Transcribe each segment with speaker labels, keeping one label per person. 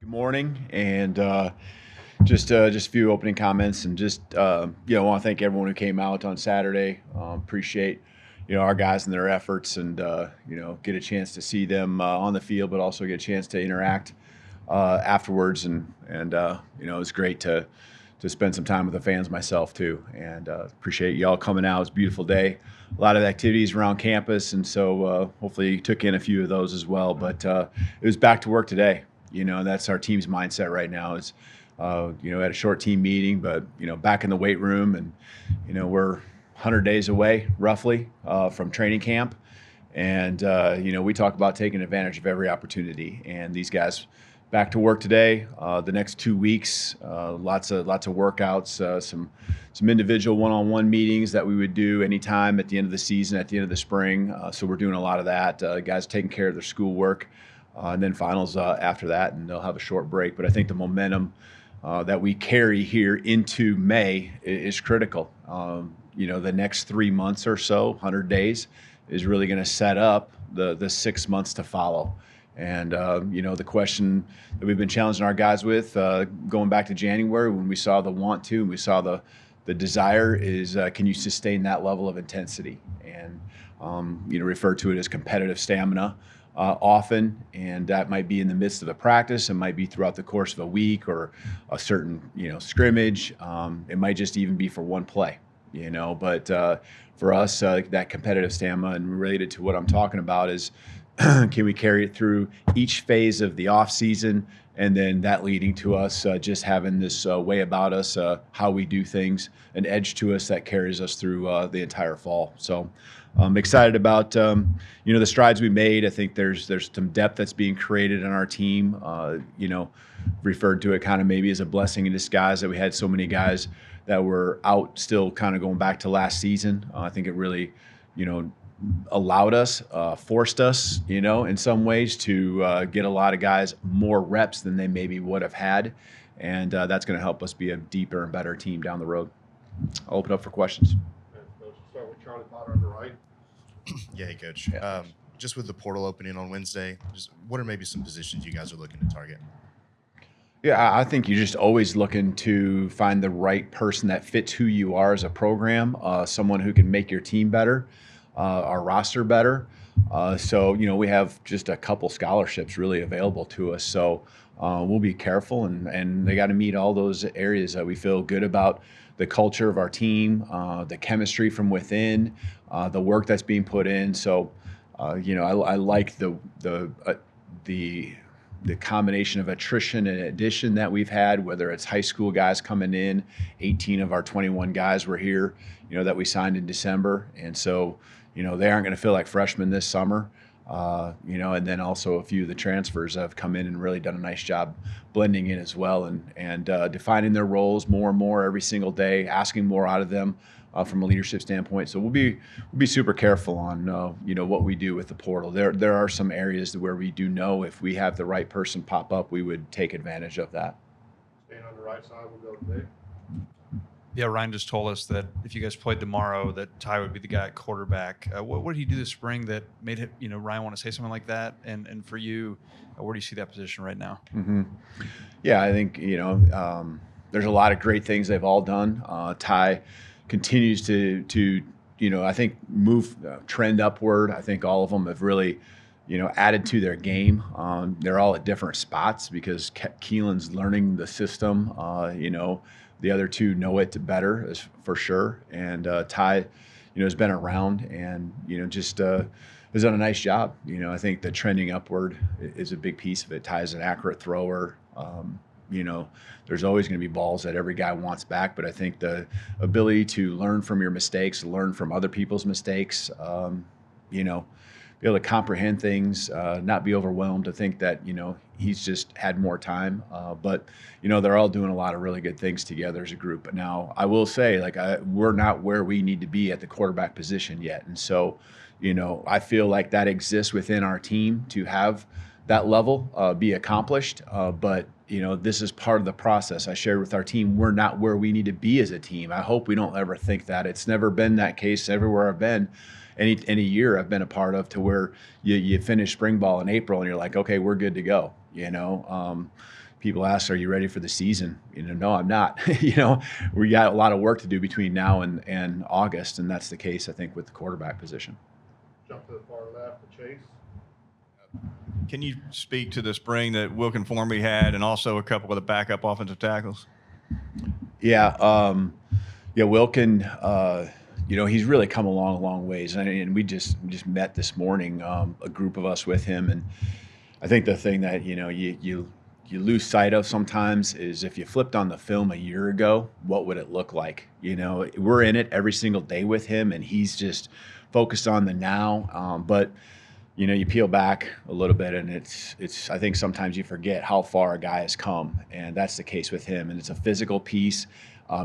Speaker 1: Good morning, and just a few opening comments, and I want to thank everyone who came out on Saturday. Appreciate our guys and their efforts, and get a chance to see them on the field, but also get a chance to interact afterwards, and it was great to spend some time with the fans myself too, and appreciate y'all coming out. It's a beautiful day, a lot of activities around campus, and so hopefully you took in a few of those as well. But it was back to work today. That's our team's mindset right now. Is at a short team meeting, but back in the weight room, and we're 100 days away roughly from training camp, and we talk about taking advantage of every opportunity. And these guys back to work today. The next 2 weeks, lots of workouts, some individual one-on-one meetings that we would do anytime at the end of the season, at the end of the spring. So we're doing a lot of that. Guys taking care of their schoolwork. And then finals after that, and they'll have a short break. But I think the momentum that we carry here into May is critical. The next 3 months or so, 100 days, is really going to set up the 6 months to follow. And, the question that we've been challenging our guys with going back to January when we saw the want to and we saw the desire is, can you sustain that level of intensity? And, refer to it as competitive stamina. Often, and that might be in the midst of a practice, it might be throughout the course of a week or a certain scrimmage. It might just even be for one play, But for us, that competitive stamina, and related to what I'm talking about, is can we carry it through each phase of the off season, and then that leading to us just having this way about us, how we do things, an edge to us that carries us through the entire fall. So I'm excited about the strides we made. I think there's some depth that's being created in our team. Referred to it kind of maybe as a blessing in disguise that we had so many guys that were out still, kind of going back to last season. I think it really, allowed us, forced us, in some ways to get a lot of guys more reps than they maybe would have had, and that's going to help us be a deeper and better team down the road. I'll open up for questions.
Speaker 2: Let's start with Charlie Potter on the right.
Speaker 3: Yeah, hey, Coach. Just with the portal opening on Wednesday, just what are maybe some positions you guys are looking to target?
Speaker 1: Yeah, I think you're just always looking to find the right person that fits who you are as a program, someone who can make your team better, our roster better. So we have just a couple scholarships really available to us. So we'll be careful, and they got to meet all those areas that we feel good about. The culture of our team, the chemistry from within, the work that's being put in. So, I like the combination of attrition and addition that we've had, whether it's high school guys coming in. 18 of our 21 guys were here, that we signed in December. And so, they aren't going to feel like freshmen this summer. And then also a few of the transfers have come in and really done a nice job blending in as well, and defining their roles more and more every single day, asking more out of them from a leadership standpoint. So we'll be super careful on what we do with the portal. There are some areas where we do know if we have the right person pop up, we would take advantage of that.
Speaker 2: Staying on the right side, we'll go to Dave.
Speaker 4: Yeah, Ryan just told us that if you guys played tomorrow, that Ty would be the guy at quarterback. What did he do this spring that made him, Ryan want to say something like that? And for you, where do you see that position right now?
Speaker 1: Mm-hmm. Yeah, I think there's a lot of great things they've all done. Ty continues to I think move trend upward. I think all of them have really added to their game. They're all at different spots because Keelan's learning the system. The other two know it better, for sure. And Ty, has been around and, has done a nice job. I think the trending upward is a big piece of it. Ty's an accurate thrower. There's always going to be balls that every guy wants back, but I think the ability to learn from your mistakes, learn from other people's mistakes, be able to comprehend things, not be overwhelmed to think that, he's just had more time. But they're all doing a lot of really good things together as a group. But now I will say, we're not where we need to be at the quarterback position yet. And so, I feel like that exists within our team to have that level be accomplished. But this is part of the process. I shared with our team, we're not where we need to be as a team. I hope we don't ever think that. It's never been that case everywhere I've been. Any year I've been a part of, to where you finish spring ball in April and you're like, okay, we're good to go. people ask, "Are you ready for the season?" No, I'm not. We got a lot of work to do between now and August, and that's the case, I think, with the quarterback position.
Speaker 2: Jump to the far left, the Chase.
Speaker 5: Can you speak to the spring that Wilkin Formby had, and also a couple of the backup offensive tackles?
Speaker 1: Yeah, Wilkin. He's really come a long ways, and we just met this morning, a group of us with him, and I think the thing that you lose sight of sometimes is if you flipped on the film a year ago, what would it look like? We're in it every single day with him, and he's just focused on the now. But you peel back a little bit, and it's. I think sometimes you forget how far a guy has come, and that's the case with him. And it's a physical piece.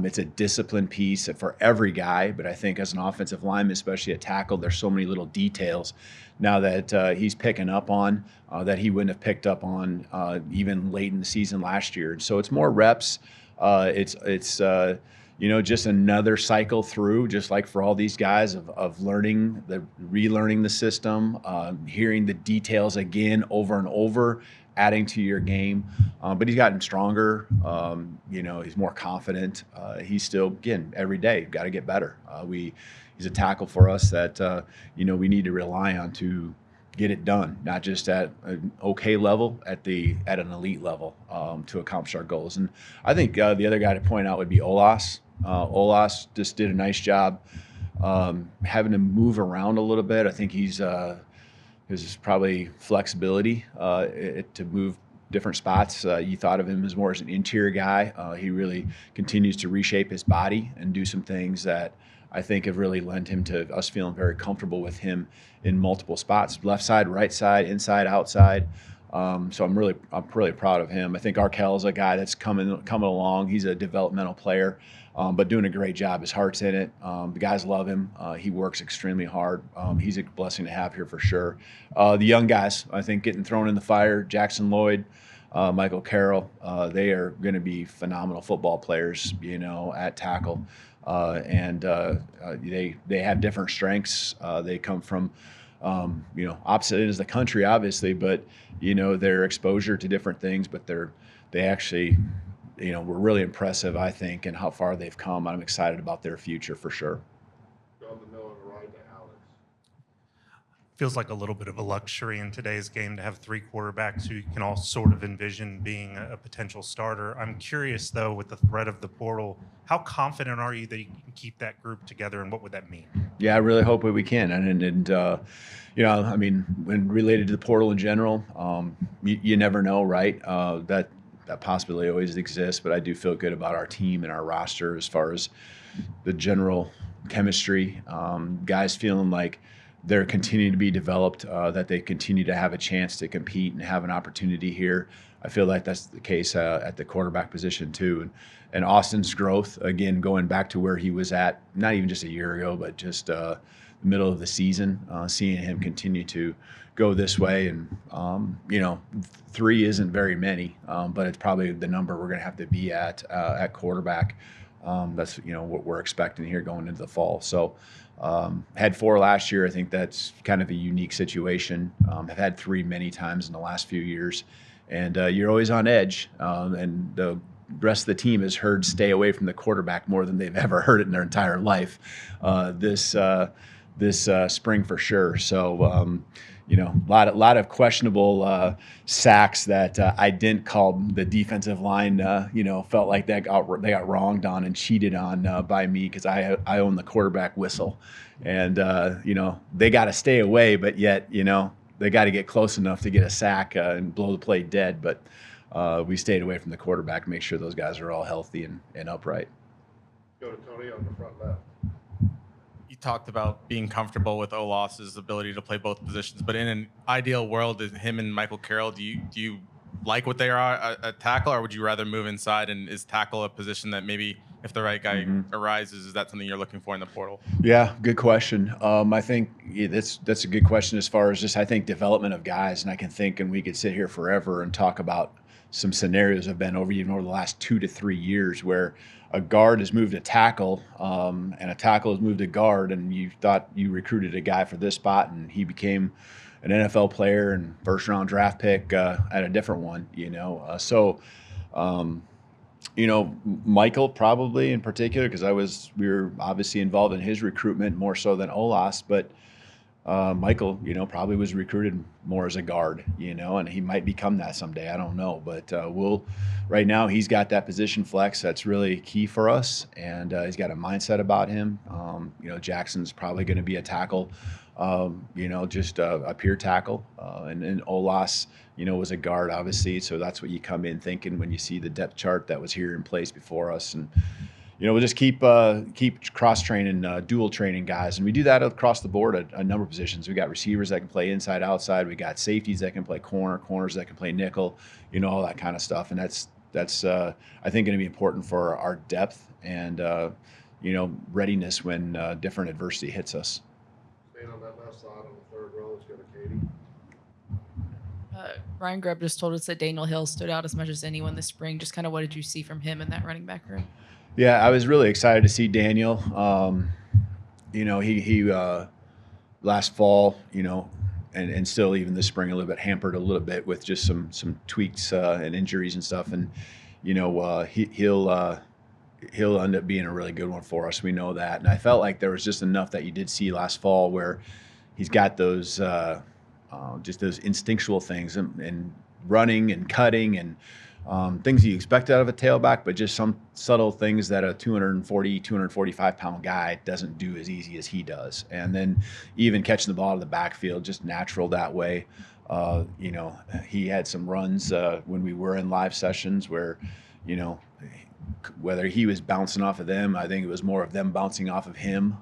Speaker 1: It's a discipline piece for every guy, but I think as an offensive lineman, especially a tackle, there's so many little details now that he's picking up on that he wouldn't have picked up on even late in the season last year. And so it's more reps. It's just another cycle through, just like for all these guys of relearning the system, hearing the details again over and over, adding to your game. But he's gotten stronger. He's more confident. He's still, again, every day, got to get better. He's a tackle for us that, we need to rely on to get it done, not just at an okay level, at an elite level to accomplish our goals. And I think the other guy to point out would be Olas. Olas just did a nice job having to move around a little bit. I think his probably flexibility to move different spots. You thought of him more as an interior guy. He really continues to reshape his body and do some things that I think have really lent him to us feeling very comfortable with him in multiple spots, left side, right side, inside, outside. So I'm really proud of him. I think Arkell's a guy that's coming along. He's a developmental player, but doing a great job. His heart's in it. The guys love him. He works extremely hard. He's a blessing to have here for sure. The young guys, I think, getting thrown in the fire. Jackson Lloyd, Michael Carroll, they are going to be phenomenal football players, at tackle. They have different strengths. They come from, opposite ends of the country, obviously, but their exposure to different things. But they actually, were really impressive, I think, and how far they've come. I'm excited about their future for sure.
Speaker 2: Down the middle and the right to Alex.
Speaker 6: Feels like a little bit of a luxury in today's game to have three quarterbacks who you can all sort of envision being a potential starter. I'm curious, though, with the threat of the portal, how confident are you that you can keep that group together, and what would that mean?
Speaker 1: Yeah, I really hope that we can. When related to the portal in general, you never know, right? That possibility always exists, but I do feel good about our team and our roster as far as the general chemistry. Guys feeling like they're continuing to be developed, that they continue to have a chance to compete and have an opportunity here. I feel like that's the case at the quarterback position too. And Austin's growth, again, going back to where he was at, not even just a year ago, but just the middle of the season, seeing him continue to go this way. And, 3 isn't very many, but it's probably the number we're going to have to be at quarterback. That's, what we're expecting here going into the fall. So had 4 last year. I think that's kind of a unique situation. Have had 3 many times in the last few years. And you're always on edge. And the rest of the team has heard stay away from the quarterback more than they've ever heard it in their entire life this spring for sure. So, a lot of questionable sacks that I didn't call the defensive line. Felt like they got wronged on and cheated on by me because I own the quarterback whistle, and they got to stay away, but yet they got to get close enough to get a sack and blow the play dead. But we stayed away from the quarterback to make sure those guys are all healthy and upright.
Speaker 2: Go to Tony on the front left.
Speaker 7: You talked about being comfortable with Olas's ability to play both positions, but in an ideal world, is him and Michael Carroll, do you like what they are at tackle, or would you rather move inside? And is tackle a position that maybe if the right guy arises, is that something you're looking for in the portal?
Speaker 1: Yeah, good question. I think that's a good question as far as just, I think, development of guys. And I can think, and we could sit here forever and talk about some scenarios have been over the last 2 to 3 years where a guard has moved to tackle and a tackle has moved to guard, and you thought you recruited a guy for this spot and he became an NFL player and first-round draft pick at a different one, So Michael probably in particular, because we were obviously involved in his recruitment more so than Olas, but Michael, probably was recruited more as a guard, and he might become that someday. I don't know, but right now he's got that position flex that's really key for us, and he's got a mindset about him. Jackson's probably going to be a tackle, just a pure tackle, and then Olas, was a guard obviously, so that's what you come in thinking when you see the depth chart that was here in place before us, and we'll just keep cross training, dual training guys, and we do that across the board at a number of positions. We got receivers that can play inside, outside. We got safeties that can play corners that can play nickel, all that kind of stuff. And that's I think going to be important for our depth and readiness when different adversity hits us.
Speaker 2: Staying on that left side on the third row, let's go to Katie.
Speaker 8: Ryan Grubb just told us that Daniel Hill stood out as much as anyone this spring. Just kind of what did you see from him in that running back room?
Speaker 1: Yeah, I was really excited to see Daniel. He last fall, and still even this spring a little bit hampered a little bit with just some tweaks and injuries and stuff. And he'll end up being a really good one for us. We know that. And I felt like there was just enough that you did see last fall where he's got those just those instinctual things and running and cutting and things you expect out of a tailback, but just some subtle things that a 240, 245-pound guy doesn't do as easy as he does. And then even catching the ball in the backfield, just natural that way. He had some runs when we were in live sessions where, whether he was bouncing off of them, I think it was more of them bouncing off of him.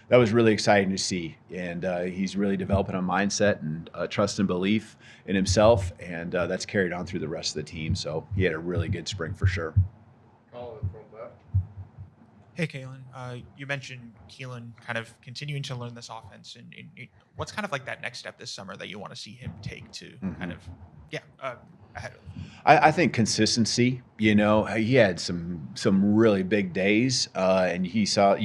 Speaker 1: That was really exciting to see. And he's really developing a mindset and trust and belief in himself. And that's carried on through the rest of the team. So he had a really good spring for sure.
Speaker 2: Kalen from left.
Speaker 9: Hey, Kalen. You mentioned Keelan kind of continuing to learn this offense. And what's kind of like that next step this summer that you want to see him take to kind of, ahead of him?
Speaker 1: I think consistency. He had some really big days, and you saw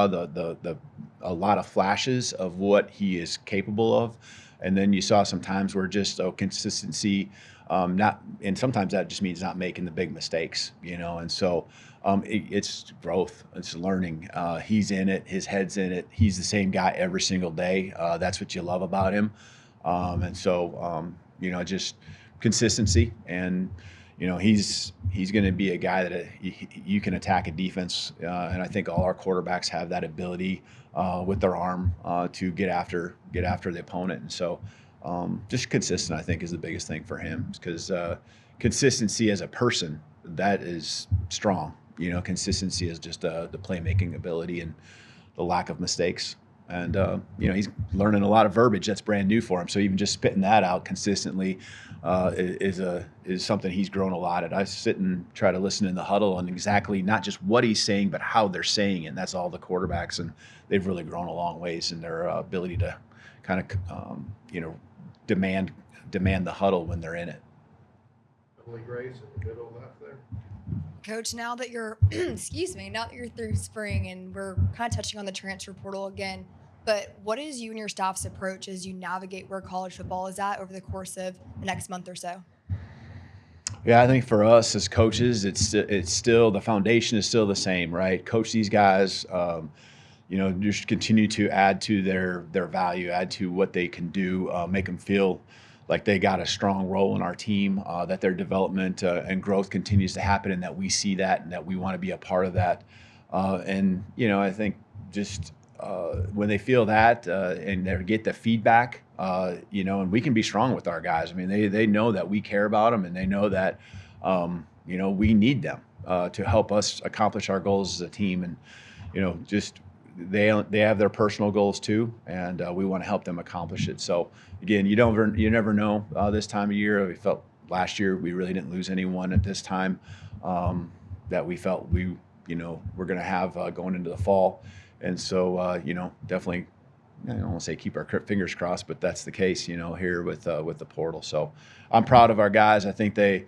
Speaker 1: the a lot of flashes of what he is capable of, and then you saw some times where just consistency, and sometimes that just means not making the big mistakes, and so it's growth, it's learning. He's in it, his head's in it. He's the same guy every single day. That's what you love about him, and so just consistency, and he's going to be a guy that you can attack a defense, and I think all our quarterbacks have that ability with their arm to get after the opponent, and so just consistent I think is the biggest thing for him, because consistency as a person, that is strong. Consistency is just the playmaking ability and the lack of mistakes. And he's learning a lot of verbiage that's brand new for him. So even just spitting that out consistently is something he's grown a lot at. I sit and try to listen in the huddle on exactly not just what he's saying, but how they're saying it. And that's all the quarterbacks, and they've really grown a long ways in their ability to kind of demand the huddle when they're in it.
Speaker 2: Emily Grace in the middle left there.
Speaker 10: Coach, now that you're, now that you're through spring and we're kind of touching on the transfer portal again, but what is you and your staff's approach as you navigate where college football is at over the course of the next month or so?
Speaker 1: Yeah, I think for us as coaches, it's still the foundation is still the same, right? Coach these guys, just continue to add to their value, add to what they can do, make them feel like they got a strong role in our team, that their development and growth continues to happen, and that we see that and that we want to be a part of that. I think just when they feel that and they get the feedback, and we can be strong with our guys. I mean, they know that we care about them, and they know that, we need them to help us accomplish our goals as a team. And, just they have their personal goals too, and we want to help them accomplish it. So again, you never know this time of year. We felt last year we really didn't lose anyone at this time that we felt we're going to have going into the fall. And so definitely, I don't want to say keep our fingers crossed, but that's the case here with the portal. So I'm proud of our guys. I think the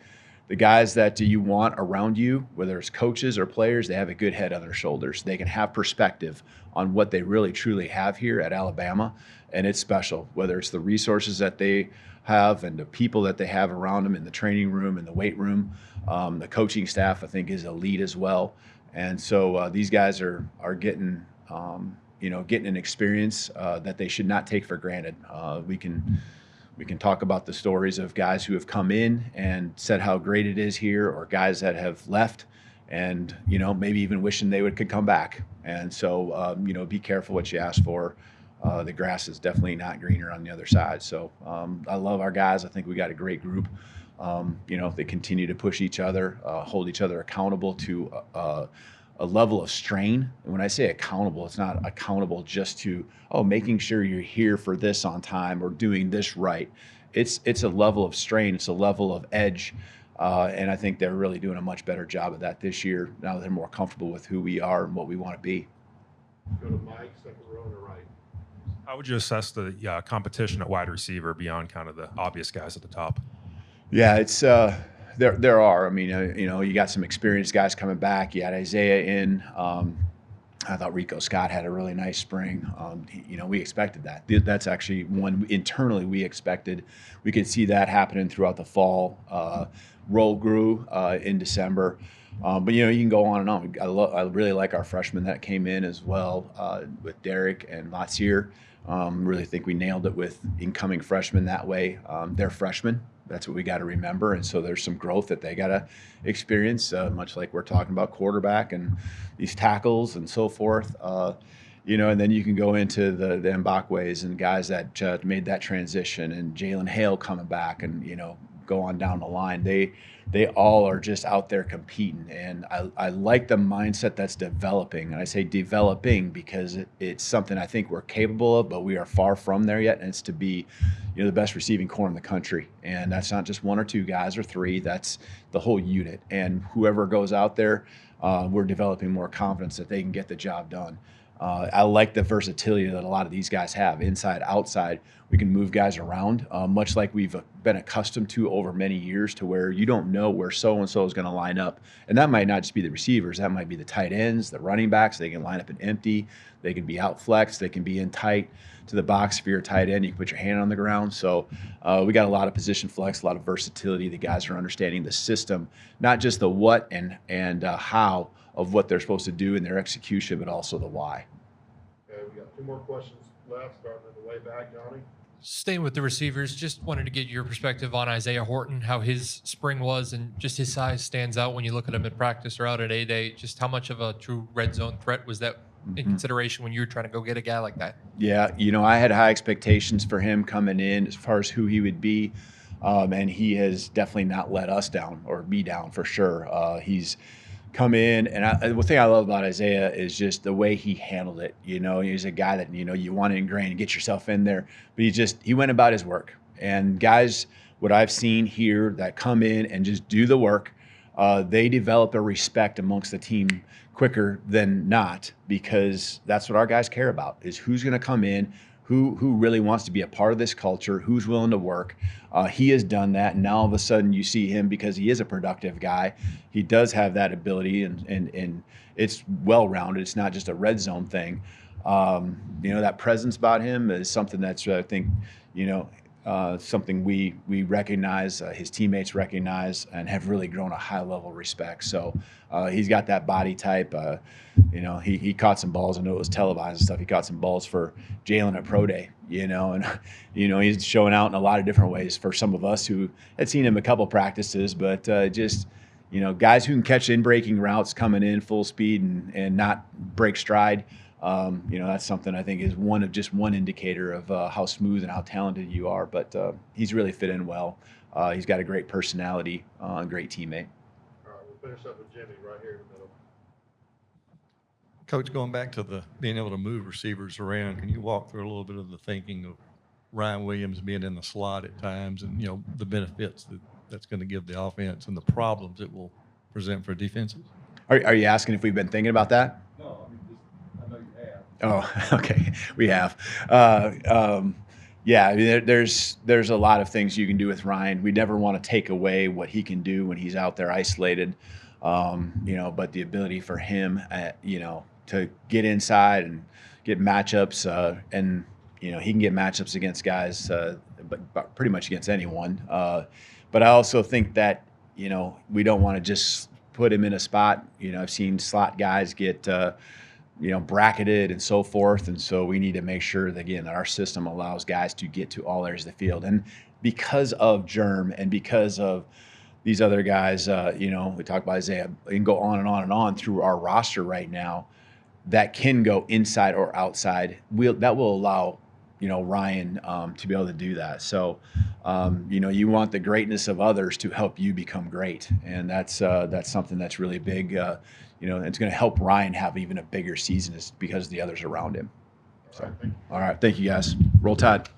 Speaker 1: guys that you want around you, whether it's coaches or players, they have a good head on their shoulders. They can have perspective on what they really truly have here at Alabama, and it's special, whether it's the resources that they have and the people that they have around them in the training room and the weight room. The coaching staff, I think, is elite as well. And so these guys are getting, getting an experience that they should not take for granted. We can talk about the stories of guys who have come in and said how great it is here, or guys that have left and, maybe even wishing they could come back. And so, be careful what you ask for. The grass is definitely not greener on the other side. So I love our guys. I think we got a great group. They continue to push each other, hold each other accountable to a level of strain. And when I say accountable, it's not accountable just to, making sure you're here for this on time or doing this right. It's a level of strain. It's a level of edge. And I think they're really doing a much better job of that this year. Now they're more comfortable with who we are and what we want to be.
Speaker 2: Go to Mike, second row on the right.
Speaker 11: How would you assess the competition at wide receiver beyond kind of the obvious guys at the top?
Speaker 1: Yeah, it's there are. I mean, you got some experienced guys coming back. You had Isaiah in. I thought Rico Scott had a really nice spring. We expected that. That's actually one internally we expected. We could see that happening throughout the fall. Roll grew in December. But you can go on and on. I really like our freshmen that came in as well with Derek and Latsier. Really think we nailed it with incoming freshmen that way. They're freshmen. That's what we got to remember. And so there's some growth that they got to experience, much like we're talking about quarterback and these tackles and so forth. And then you can go into the Mbakwe's and guys that made that transition, and Jalen Hale coming back, and go on down the line. They all are just out there competing, and I like the mindset that's developing. And I say developing because it's something I think we're capable of, but we are far from there yet. And it's to be, the best receiving corps in the country, and that's not just one or two guys or three. That's the whole unit. And whoever goes out there, we're developing more confidence that they can get the job done. I like the versatility that a lot of these guys have, inside, outside. We can move guys around, much like we've been accustomed to over many years, to where you don't know where so-and-so is going to line up. And that might not just be the receivers. That might be the tight ends, the running backs. They can line up in empty. They can be out flex. They can be in tight to the box. If you're a tight end, you can put your hand on the ground. So we got a lot of position flex, a lot of versatility. The guys are understanding the system, not just the what and how of what they're supposed to do in their execution, but also the why.
Speaker 2: Okay, we got two more questions left, starting in the way back, Johnny.
Speaker 12: Staying with the receivers, just wanted to get your perspective on Isaiah Horton, how his spring was, and just his size stands out when you look at him in practice or out at A-Day. Just how much of a true red zone threat was that in consideration when you were trying to go get a guy like that?
Speaker 1: Yeah, I had high expectations for him coming in as far as who he would be, and he has definitely not let us down, or me down for sure. He's come in, and the thing I love about Isaiah is just the way he handled it. He's a guy that you want to ingrain and get yourself in there, but he went about his work. And guys, what I've seen here that come in and just do the work, they develop a respect amongst the team quicker than not, because that's what our guys care about, is who's going to come in, who really wants to be a part of this culture, who's willing to work. He has done that, and now all of a sudden you see him, because he is a productive guy. He does have that ability, and it's well-rounded. It's not just a red zone thing. That presence about him is something that's, I think, something we recognize, his teammates recognize, and have really grown a high level of respect. So he's got that body type. He caught some balls. I know it was televised and stuff. He caught some balls for Jalen at Pro Day, and he's showing out in a lot of different ways for some of us who had seen him a couple practices, but guys who can catch in-breaking routes coming in full speed and not break stride. That's something I think is one indicator of how smooth and how talented you are. But he's really fit in well. He's got a great personality, great teammate.
Speaker 2: All right, we'll finish up with Jimmy right here in the middle.
Speaker 5: Coach, going back to the being able to move receivers around, can you walk through a little bit of the thinking of Ryan Williams being in the slot at times, and the benefits that's going to give the offense and the problems it will present for defenses?
Speaker 1: Are you asking if we've been thinking about that?
Speaker 5: No, I mean, I know you have.
Speaker 1: Oh, okay. We have. Yeah, I mean, there's a lot of things you can do with Ryan. We never want to take away what he can do when he's out there isolated. But the ability for him, to get inside and get matchups, and he can get matchups against guys but pretty much against anyone. But I also think that, you know, we don't want to just put him in a spot. You know, I've seen slot guys get, you know, bracketed and so forth. And so we need to make sure that, again, that our system allows guys to get to all areas of the field. And because of Germ and because of these other guys, you know, we talk about Isaiah, we can go on and on and on through our roster right now that can go inside or outside. That will allow, you know, Ryan to be able to do that. So, you know, you want the greatness of others to help you become great. And that's something that's really big. You know, it's going to help Ryan have even a bigger season is because of the others around him. So, all right. Thank you guys. Roll Tide.